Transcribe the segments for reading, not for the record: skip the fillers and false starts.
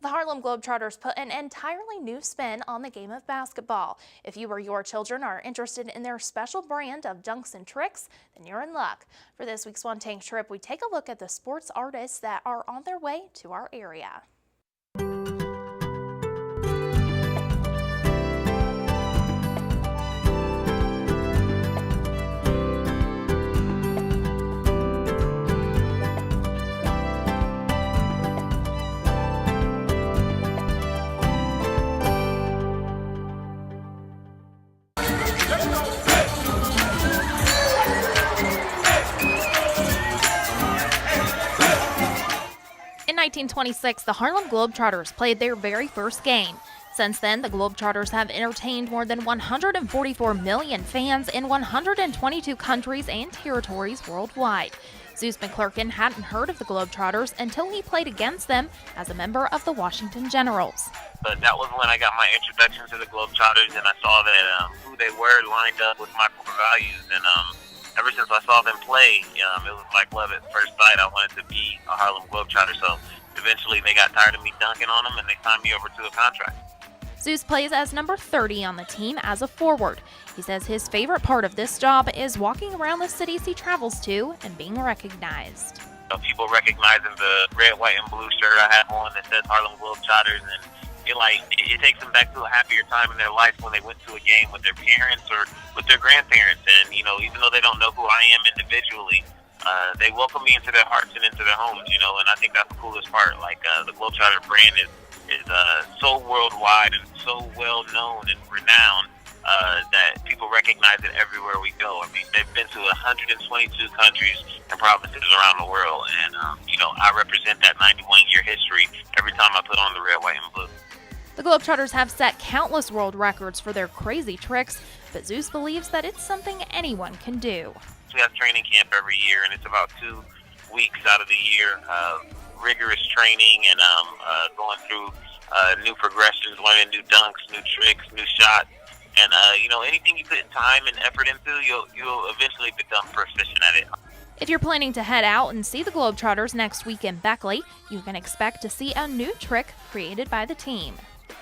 The Harlem Globetrotters put an entirely new spin on the game of basketball. If you or your children are interested in their special brand of dunks and tricks, then you're in luck. For this week's One Tank Trip, we take a look at the sports artists that are on their way to our area. In 1926, the Harlem Globetrotters played their very first game. Since then, the Globetrotters have entertained more than 144 million fans in 122 countries and territories worldwide. Zeus McClurkin hadn't heard of the Globetrotters until he played against them as a member of the Washington Generals. But that was when I got my introduction to the Globetrotters, and I saw that who they were lined up with my core values. And ever since I saw them play, it was like love at first sight. I wanted to be a Harlem Globetrotter. So eventually they got tired of me dunking on them, and they signed me over to a contract. Zeus plays as number 30 on the team as a forward. He says his favorite part of this job is walking around the cities he travels to and being recognized. People recognizing the red, white, and blue shirt I have on that says Harlem Globetrotters, and it takes them back to a happier time in their life when they went to a game with their parents or with their grandparents. And, even though they don't know who I am individually, they welcome me into their hearts and into their homes, and I think that's the coolest part. The Globetrotter brand is so worldwide and so well known and renowned that people recognize it everywhere we go. I mean, they've been to 122 countries and provinces around the world, and I represent that 91-year history every time I put on the red, white, and blue. The Globetrotters have set countless world records for their crazy tricks, but Zeus believes that it's something anyone can do. We have training camp every year, and it's about 2 weeks out of the year of rigorous training and going through new progressions, learning new dunks, new tricks, new shots. And, anything you put time and effort into, you'll eventually become proficient at it. If you're planning to head out and see the Globetrotters next week in Beckley, you can expect to see a new trick created by the team.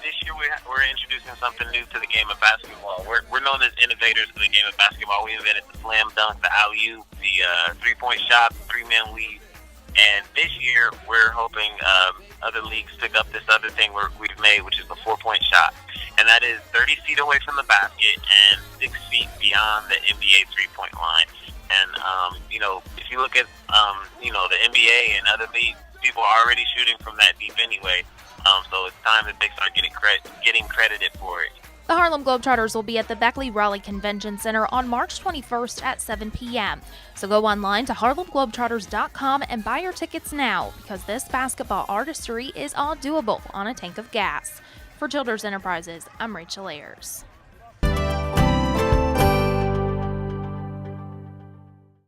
This year we're introducing something new to the game of basketball. We're known as innovators of the game of basketball. We invented the slam dunk, the alley-oop, the three-point shot, the three-man weave. And this year we're hoping other leagues pick up this other thing we've made, which is the four-point shot. And that is 30 feet away from the basket and 6 feet beyond the NBA three-point line. And, if you look at, the NBA and other leagues, people are already shooting from that deep anyway. So it's time that they start getting credited for it. The Harlem Globetrotters will be at the Beckley Raleigh Convention Center on March 21st at 7 p.m. So go online to harlemglobetrotters.com and buy your tickets now, because this basketball artistry is all doable on a tank of gas. For Children's Enterprises, I'm Rachel Ayers.